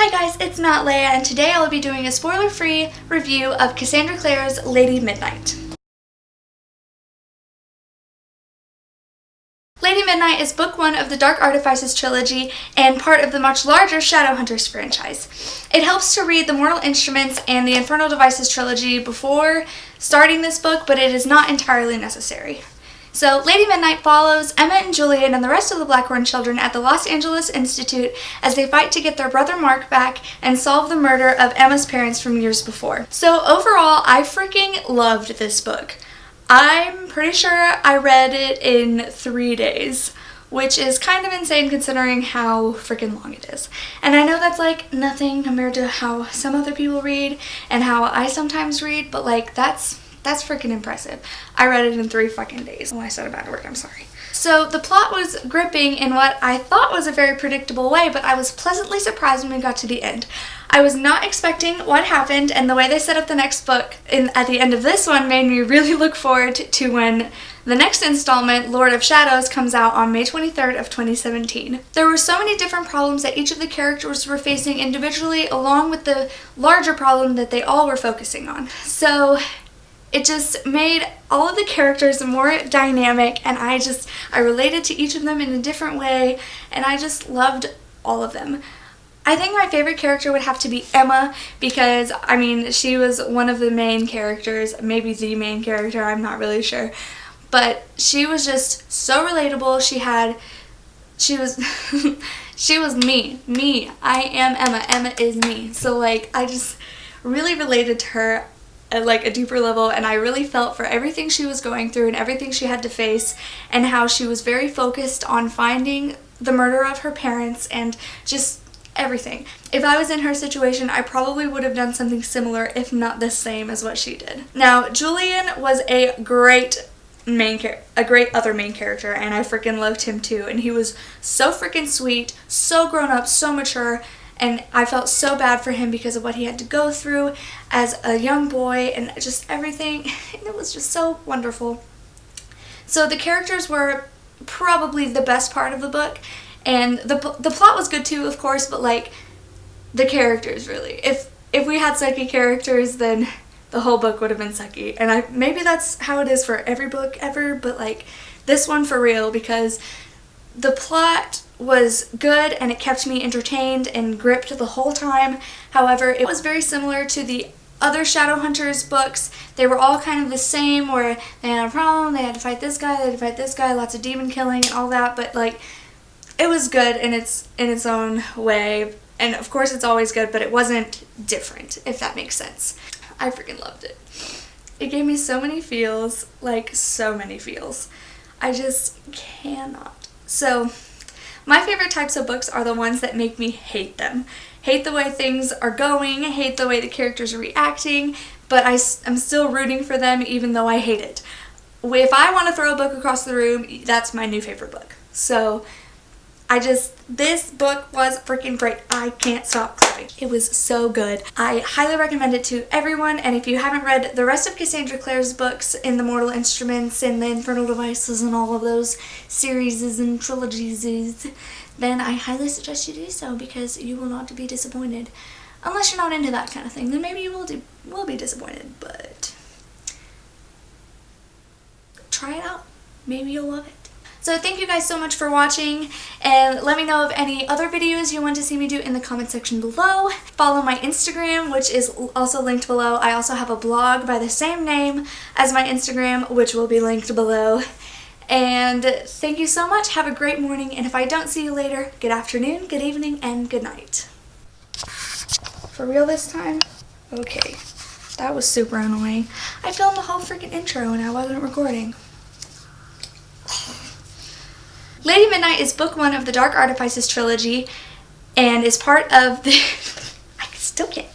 Hi guys, it's Not Leia, and today I will be doing a spoiler-free review of Cassandra Clare's Lady Midnight. Lady Midnight is book one of the Dark Artifices trilogy and part of the much larger Shadowhunters franchise. It helps to read the Mortal Instruments and the Infernal Devices trilogy before starting this book, but it is not entirely necessary. So, Lady Midnight follows Emma and Julian and the rest of the Blackhorn children at the Los Angeles Institute as they fight to get their brother Mark back and solve the murder of Emma's parents from years before. So, overall, I freaking loved this book. I'm pretty sure I read it in 3 days, which is kind of insane considering how freaking long it is. And I know that's like nothing compared to how some other people read and how I sometimes read, but like that's freaking impressive. I read it in 3 fucking days. Oh, I said a bad word, I'm sorry. So the plot was gripping in what I thought was a very predictable way, but I was pleasantly surprised when we got to the end. I was not expecting what happened, and the way they set up the next book at the end of this one made me really look forward to when the next installment, Lord of Shadows, comes out on May 23rd of 2017. There were so many different problems that each of the characters were facing individually, along with the larger problem that they all were focusing on. So it just made all of the characters more dynamic, and I related to each of them in a different way, and I just loved all of them. I think my favorite character would have to be Emma because, I mean, she was one of the main characters, maybe the main character, I'm not really sure. But she was just so relatable. She was she was me. I am Emma. Emma is me. So like I just really related to her at like a deeper level, and I really felt for everything she was going through and everything she had to face, and how she was very focused on finding the murder of her parents and just everything. If I was in her situation, I probably would have done something similar, if not the same as what she did. Now, Julian was a great other main character, and I freaking loved him too, and he was so freaking sweet, so grown up, so mature, and I felt so bad for him because of what he had to go through as a young boy and just everything, and it was just so wonderful. So the characters were probably the best part of the book, and the plot was good too, of course, but like the characters really. If we had sucky characters, then the whole book would have been sucky, and maybe that's how it is for every book ever, but like this one for real, because the plot was good and it kept me entertained and gripped the whole time. However, it was very similar to the other Shadowhunters books. They were all kind of the same, where they had a problem, they had to fight this guy, they had to fight this guy, lots of demon killing and all that, but like it was good in its own way, and of course it's always good, but it wasn't different, if that makes sense. I freaking loved it. It gave me so many feels, like so many feels. I just cannot. So, my favorite types of books are the ones that make me hate them. Hate the way things are going, hate the way the characters are reacting, but I'm still rooting for them even though I hate it. If I want to throw a book across the room, that's my new favorite book. So, this book was freaking great. I can't stop clapping. It was so good. I highly recommend it to everyone, and if you haven't read the rest of Cassandra Clare's books in the Mortal Instruments and the Infernal Devices and all of those series and trilogies, then I highly suggest you do so, because you will not be disappointed. Unless you're not into that kind of thing, then maybe you will be disappointed, but try it out. Maybe you'll love it. So thank you guys so much for watching, and let me know of any other videos you want to see me do in the comment section below. Follow my Instagram, which is also linked below. I also have a blog by the same name as my Instagram, which will be linked below. And thank you so much. Have a great morning, and if I don't see you later, good afternoon, good evening, and good night. For real this time? Okay. That was super annoying. I filmed the whole freaking intro and I wasn't recording. Lady Midnight is book one of the Dark Artifices trilogy and is part of the... I still can't